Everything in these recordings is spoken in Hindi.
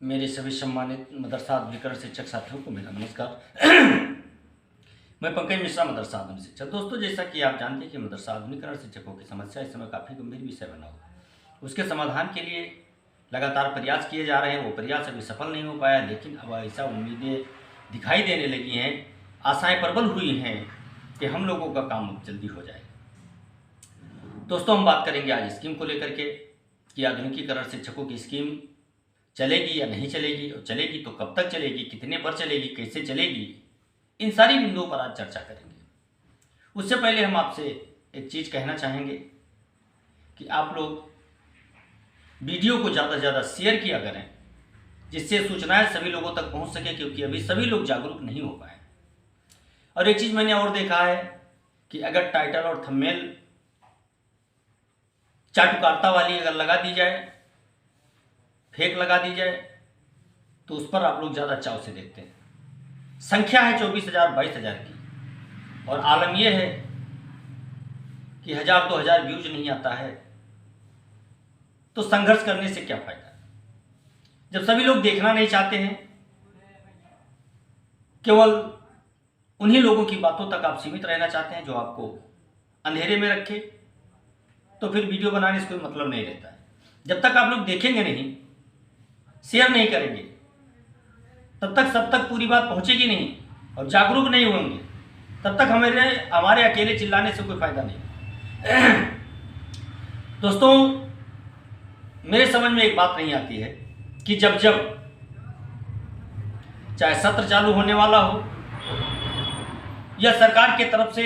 मेरे सभी सम्मानित मदरसा अधिकरण शिक्षक साथियों को मेरा नमस्कार। मैं पंकज मिश्रा, मदरसा आधुनिक शिक्षक। दोस्तों, जैसा कि आप जानते हैं कि मदरसा आधुनिकरण शिक्षकों की समस्या इस समय काफ़ी गंभीर विषय बना हुआ है। उसके समाधान के लिए लगातार प्रयास किए जा रहे हैं। वो प्रयास अभी सफल नहीं हो पाया, लेकिन अब ऐसा उम्मीदें दिखाई देने लगी हैं, आशाएं प्रबल हुई हैं कि हम लोगों का काम अब जल्दी हो जाएगा। दोस्तों, हम बात करेंगे आज स्कीम को लेकर के कि आधुनिकीकरण शिक्षकों की स्कीम चलेगी या नहीं चलेगी, और चलेगी तो कब तक चलेगी, कितने पर चलेगी, कैसे चलेगी, इन सारी बिंदुओं पर आज चर्चा करेंगे। उससे पहले हम आपसे एक चीज़ कहना चाहेंगे कि आप लोग वीडियो को ज़्यादा से ज़्यादा शेयर किया करें, जिससे सूचनाएं सभी लोगों तक पहुंच सके, क्योंकि अभी सभी लोग जागरूक नहीं हो पाए। और एक चीज़ मैंने और देखा है कि अगर टाइटल और थंबनेल चाटुकारिता वाली अगर लगा दी जाए, फेक लगा दी जाए, तो उस पर आप लोग ज़्यादा चाव से देखते हैं। संख्या है 24,000 22,000 की, और आलम यह है कि 1,000-2,000 व्यूज नहीं आता है, तो संघर्ष करने से क्या फायदा। जब सभी लोग देखना नहीं चाहते हैं, केवल उन्हीं लोगों की बातों तक आप सीमित रहना चाहते हैं जो आपको अंधेरे में रखे, तो फिर वीडियो बनाने से कोई मतलब नहीं रहता है। जब तक आप लोग देखेंगे नहीं, शेयर नहीं करेंगे, तब तक सब तक पूरी बात पहुंचेगी नहीं, और जागरूक नहीं होंगे, तब तक हमारे अकेले चिल्लाने से कोई फायदा नहीं। दोस्तों, मेरे समझ में एक बात नहीं आती है कि जब चाहे सत्र चालू होने वाला हो, या सरकार के तरफ से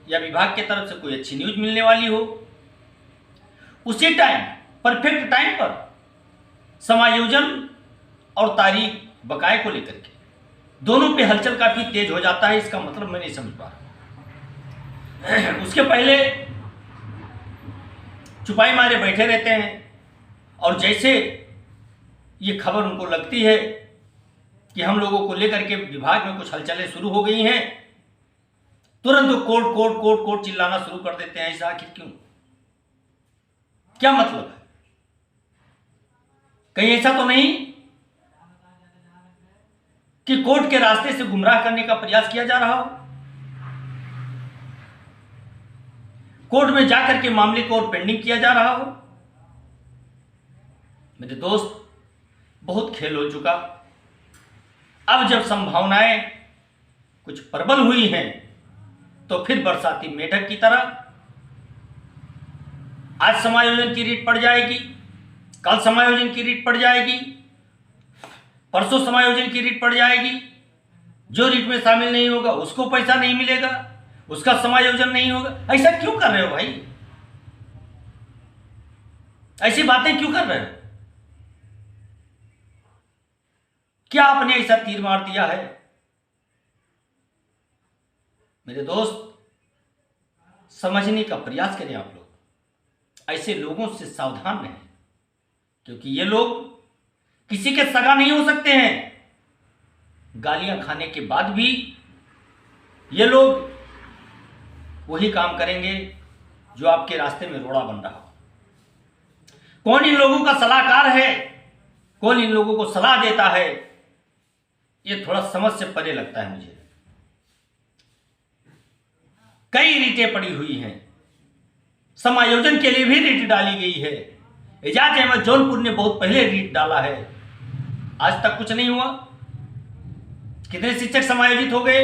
या विभाग के तरफ से कोई अच्छी न्यूज मिलने वाली हो, उसी टाइम परफेक्ट टाइम पर समायोजन और तारीख बकाए को लेकर के दोनों पे हलचल काफी तेज हो जाता है। इसका मतलब मैं नहीं समझ पा रहा। उसके पहले चुपाई मारे बैठे रहते हैं, और जैसे ये खबर उनको लगती है कि हम लोगों को लेकर के विभाग में कुछ हलचलें शुरू हो गई हैं, तुरंत वो कोर्ट कोर्ट कोर्ट कोर्ट चिल्लाना शुरू कर देते हैं। ऐसा आखिर क्यों? क्या मतलब है? कहीं ऐसा तो नहीं कि कोर्ट के रास्ते से गुमराह करने का प्रयास किया जा रहा हो, कोर्ट में जाकर के मामले को और पेंडिंग किया जा रहा हो? मेरे दोस्त, बहुत खेल हो चुका। अब जब संभावनाएं कुछ प्रबल हुई हैं, तो फिर बरसाती मेढक की तरह आज समायोजन की रीट पड़ जाएगी, कल समायोजन की रीट पड़ जाएगी, परसों समायोजन की रीट पड़ जाएगी। जो रीट में शामिल नहीं होगा उसको पैसा नहीं मिलेगा, उसका समायोजन नहीं होगा। ऐसा क्यों कर रहे हो भाई? ऐसी बातें क्यों कर रहे हो? क्या आपने ऐसा तीर मार दिया है? मेरे दोस्त, समझने का प्रयास करें आप लोग। ऐसे लोगों से सावधान रहें, क्योंकि ये लोग किसी के सगा नहीं हो सकते हैं। गालियां खाने के बाद भी ये लोग वही काम करेंगे जो आपके रास्ते में रोड़ा बन रहा हो। कौन इन लोगों का सलाहकार है, कौन इन लोगों को सलाह देता है, ये थोड़ा समझ से परे लगता है मुझे। कई रीटें पड़ी हुई हैं, समायोजन के लिए भी रीट डाली गई है। एजाज अहमद जौनपुर ने बहुत पहले रीट डाला है, आज तक कुछ नहीं हुआ। कितने शिक्षक समायोजित हो गए?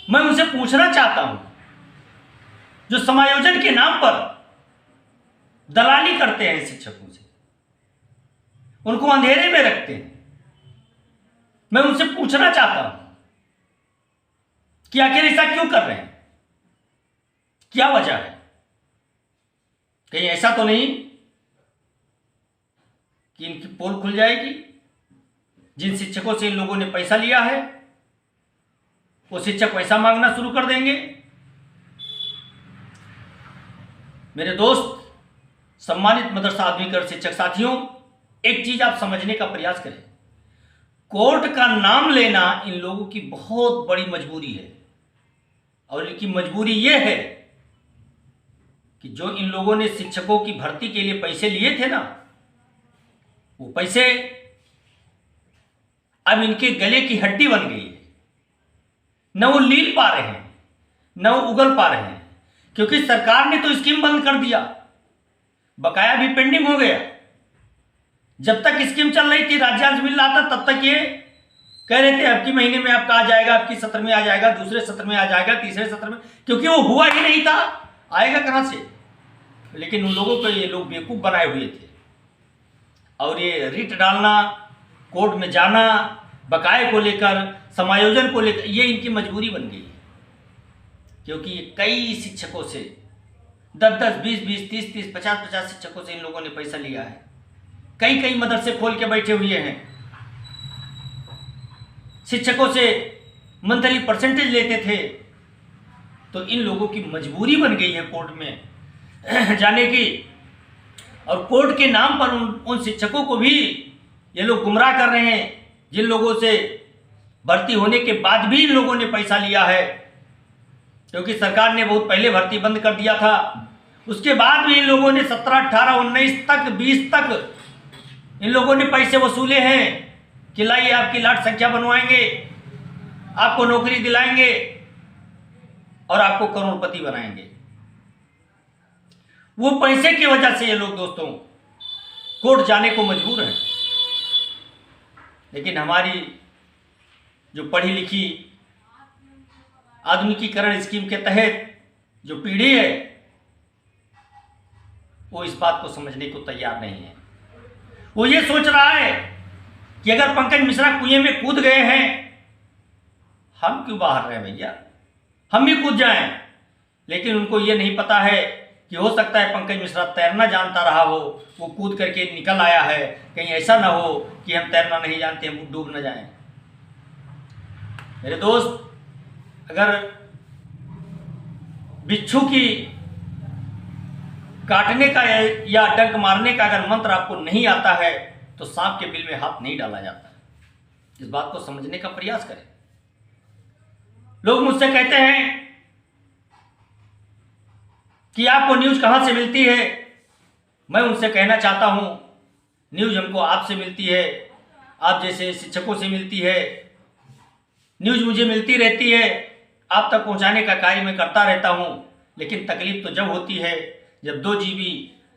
मैं उनसे पूछना चाहता हूं, जो समायोजन के नाम पर दलाली करते हैं शिक्षकों से, उनको अंधेरे में रखते हैं, मैं उनसे पूछना चाहता हूं कि आखिर ऐसा क्यों कर रहे हैं? क्या वजह है? कहीं ऐसा तो नहीं कि इनकी पोल खुल जाएगी? जिन शिक्षकों से इन लोगों ने पैसा लिया है, वो शिक्षक पैसा मांगना शुरू कर देंगे? मेरे दोस्त, सम्मानित मदरसा आधुनिकीकरण शिक्षक साथियों, एक चीज आप समझने का प्रयास करें। कोर्ट का नाम लेना इन लोगों की बहुत बड़ी मजबूरी है, और इनकी मजबूरी यह है कि जो इन लोगों ने शिक्षकों की भर्ती के लिए पैसे लिए थे ना, वो पैसे अब इनके गले की हड्डी बन गई है। न वो लील पा रहे हैं, न वो उगल पा रहे हैं, क्योंकि सरकार ने तो स्कीम बंद कर दिया, बकाया भी पेंडिंग हो गया। जब तक स्कीम चल रही थी, राज्यांश मिल रहा था, तब तक ये कह रहे थे अब की महीने में आपका आ जाएगा, आपकी सत्र में आ जाएगा, दूसरे सत्र में आ जाएगा, तीसरे सत्र में, क्योंकि वो हुआ ही नहीं था, आएगा कहां से। लेकिन उन लोगों को ये लोग बेवकूफ बनाए हुए थे, और ये रिट डालना, कोर्ट में जाना, बकाये को लेकर, समायोजन को लेकर, ये इनकी मजबूरी बन गई है। क्योंकि कई शिक्षकों से 10-10, 20-20, 30-30, 50-50 शिक्षकों से इन लोगों ने पैसा लिया है। कई मदरसे खोल के बैठे हुए हैं, शिक्षकों से मंथली परसेंटेज लेते थे। तो इन लोगों की मजबूरी बन गई है कोर्ट में जाने की, और कोर्ट के नाम पर उन शिक्षकों को भी ये लोग गुमराह कर रहे हैं, जिन लोगों से भर्ती होने के बाद भी इन लोगों ने पैसा लिया है। क्योंकि सरकार ने बहुत पहले भर्ती बंद कर दिया था, उसके बाद भी इन लोगों ने 17, 18, 19 तक, 20 तक इन लोगों ने पैसे वसूले हैं कि लाइए आपकी लाट संख्या बनवाएंगे, आपको नौकरी दिलाएंगे और आपको करोड़पति बनाएंगे। वो पैसे की वजह से ये लोग दोस्तों कोर्ट जाने को मजबूर हैं। लेकिन हमारी जो पढ़ी लिखी आधुनिकीकरण स्कीम के तहत जो पीढ़ी है, वो इस बात को समझने को तैयार नहीं है। वो ये सोच रहा है कि अगर पंकज मिश्रा कुएं में कूद गए हैं, हम क्यों बाहर रहे भैया, हम भी कूद जाएं। लेकिन उनको ये नहीं पता है कि हो सकता है पंकज मिश्रा तैरना जानता रहा हो, वो कूद करके निकल आया है, कहीं ऐसा ना हो कि हम तैरना नहीं जानते, हम डूब न जाएं। मेरे दोस्त, अगर बिच्छू की काटने का या डंक मारने का अगर मंत्र आपको नहीं आता है, तो सांप के बिल में हाथ नहीं डाला जाता है। इस बात को समझने का प्रयास करें। लोग मुझसे कहते हैं कि आपको न्यूज कहां से मिलती है। मैं उनसे कहना चाहता हूं, न्यूज हमको आपसे मिलती है, आप जैसे शिक्षकों से मिलती है। न्यूज मुझे मिलती रहती है, आप तक पहुंचाने का कार्य मैं करता रहता हूं। लेकिन तकलीफ तो जब होती है जब 2 GB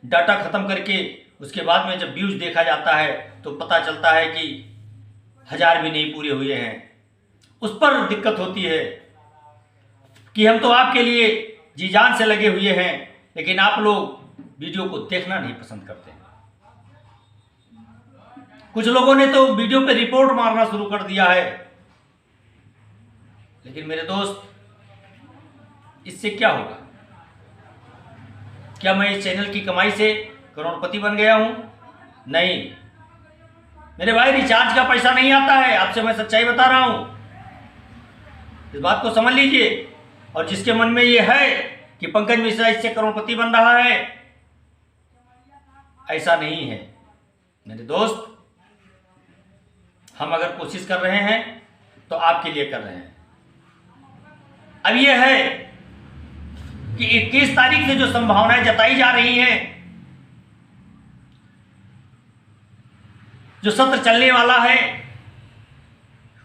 डाटा खत्म करके उसके बाद में जब व्यूज देखा जाता है, तो पता चलता है कि 1000 भी नहीं पूरे हुए हैं। उस पर दिक्कत होती है कि हम तो आपके लिए जी जान से लगे हुए हैं, लेकिन आप लोग वीडियो को देखना नहीं पसंद करते। कुछ लोगों ने तो वीडियो पे रिपोर्ट मारना शुरू कर दिया है। लेकिन मेरे दोस्त, इससे क्या होगा? क्या मैं इस चैनल की कमाई से करोड़पति बन गया हूं? नहीं मेरे भाई, रिचार्ज का पैसा नहीं आता है। आपसे मैं सच्चाई बता रहा हूं, इस बात को समझ लीजिए। और जिसके मन में ये है कि पंकज मिश्रा इससे करोड़पति बन रहा है, ऐसा नहीं है मेरे दोस्त। हम अगर कोशिश कर रहे हैं तो आपके लिए कर रहे हैं। अब यह है कि 21 तारीख से जो संभावनाएं जताई जा रही हैं, जो सत्र चलने वाला है,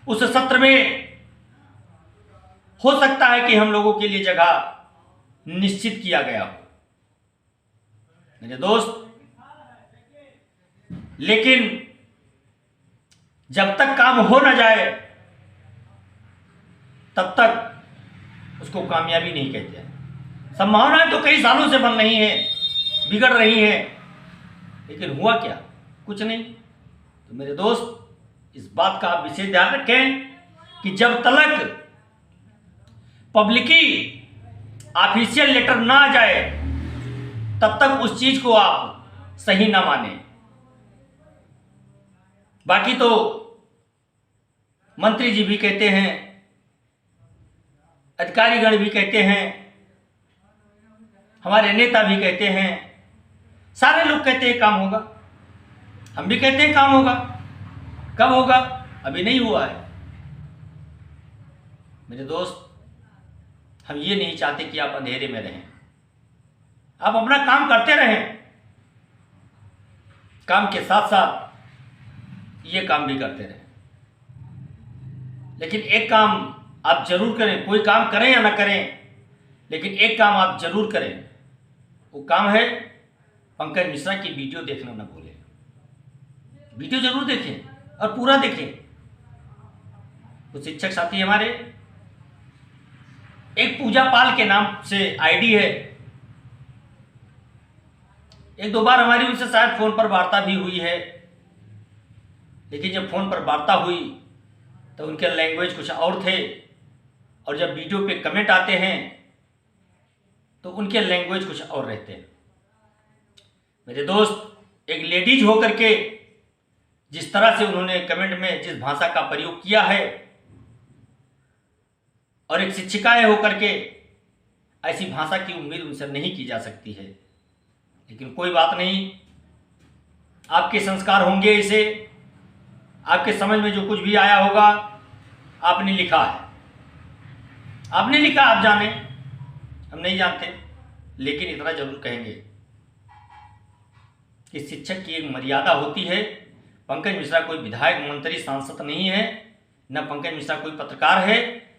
उस सत्र में हो सकता है कि हम लोगों के लिए जगह निश्चित किया गया हो मेरे दोस्त। लेकिन जब तक काम हो ना जाए, तब तक उसको कामयाबी नहीं कहते हैं। संभावनाएं तो कई सालों से बन रही हैं, बिगड़ रही हैं, लेकिन हुआ क्या? कुछ नहीं। तो मेरे दोस्त, इस बात का आप विशेष ध्यान रखें कि जब तक पब्लिकी ऑफिशियल लेटर ना आ जाए, तब तक उस चीज को आप सही ना माने। बाकी तो मंत्री जी भी कहते हैं, अधिकारीगण भी कहते हैं, हमारे नेता भी कहते हैं, सारे लोग कहते हैं काम होगा। हम भी कहते हैं काम होगा। कब होगा? अभी नहीं हुआ है मेरे दोस्त। हम ये नहीं चाहते कि आप अंधेरे में रहें। आप अपना काम करते रहें, काम के साथ साथ ये काम भी करते रहें। लेकिन एक काम आप जरूर करें, कोई काम करें या ना करें, लेकिन एक काम आप जरूर करें। वो काम है पंकज मिश्रा की वीडियो देखना ना भूलें। वीडियो जरूर देखें और पूरा देखें। कुछ शिक्षक साथी हमारे, एक पूजा पाल के नाम से आईडी है, एक दो बार हमारी उनसे शायद फोन पर वार्ता भी हुई है, लेकिन जब फोन पर वार्ता हुई तो उनके लैंग्वेज कुछ और थे, और जब वीडियो पे कमेंट आते हैं तो उनके लैंग्वेज कुछ और रहते हैं। मेरे दोस्त, एक लेडीज होकर के जिस तरह से उन्होंने कमेंट में जिस भाषा का प्रयोग किया है, और एक शिक्षिकाएं होकर के ऐसी भाषा की उम्मीद उनसे नहीं की जा सकती है। लेकिन कोई बात नहीं, आपके संस्कार होंगे, इसे आपके समझ में जो कुछ भी आया होगा आपने लिखा है, आपने लिखा, आप जाने, हम नहीं जानते, लेकिन इतना जरूर कहेंगे कि शिक्षक की एक मर्यादा होती है। पंकज मिश्रा कोई विधायक, मंत्री, सांसद नहीं है, न पंकज मिश्रा कोई पत्रकार है,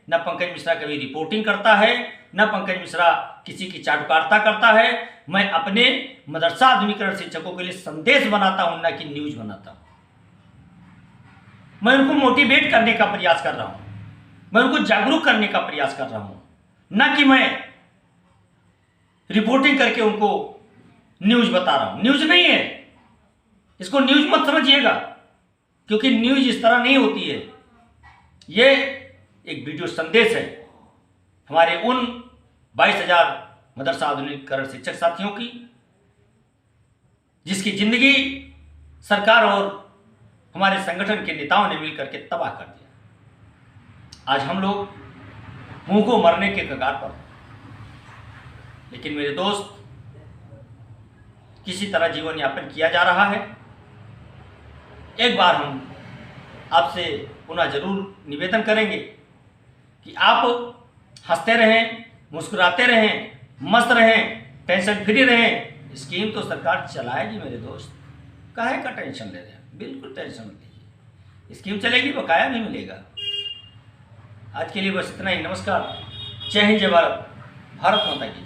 न पंकज मिश्रा कभी रिपोर्टिंग करता है, न पंकज मिश्रा किसी की चाटुकारिता करता है। मैं अपने मदरसा आधुनिकीकरण शिक्षकों के लिए संदेश बनाता हूं, न कि न्यूज बनाता हूं। मैं उनको मोटिवेट करने का प्रयास कर रहा हूं, मैं उनको जागरूक करने का प्रयास कर रहा हूं, न कि मैं रिपोर्टिंग करके उनको न्यूज बता रहा हूं। न्यूज नहीं है, इसको न्यूज मत समझिएगा, क्योंकि न्यूज इस तरह नहीं होती है। ये एक वीडियो संदेश है हमारे उन 22,000 मदरसा आधुनिकीकरण शिक्षक साथियों की, जिसकी जिंदगी सरकार और हमारे संगठन के नेताओं ने मिलकर के तबाह कर दिया। आज हम लोग मुंह को मरने के कगार पर। लेकिन मेरे दोस्त, किसी तरह जीवन यापन किया जा रहा है। एक बार हम आपसे पुनः जरूर निवेदन करेंगे कि आप हंसते रहें, मुस्कुराते रहें, मस्त रहें, टेंशन फ्री रहें। स्कीम तो सरकार चलाएगी मेरे दोस्त, काहे का टेंशन ले रहे हैं? बिल्कुल टेंशन मत लीजिए, स्कीम चलेगी, बकाया भी मिलेगा। आज के लिए बस इतना ही। नमस्कार, जय हिंद, जय भारत, भारत माता की।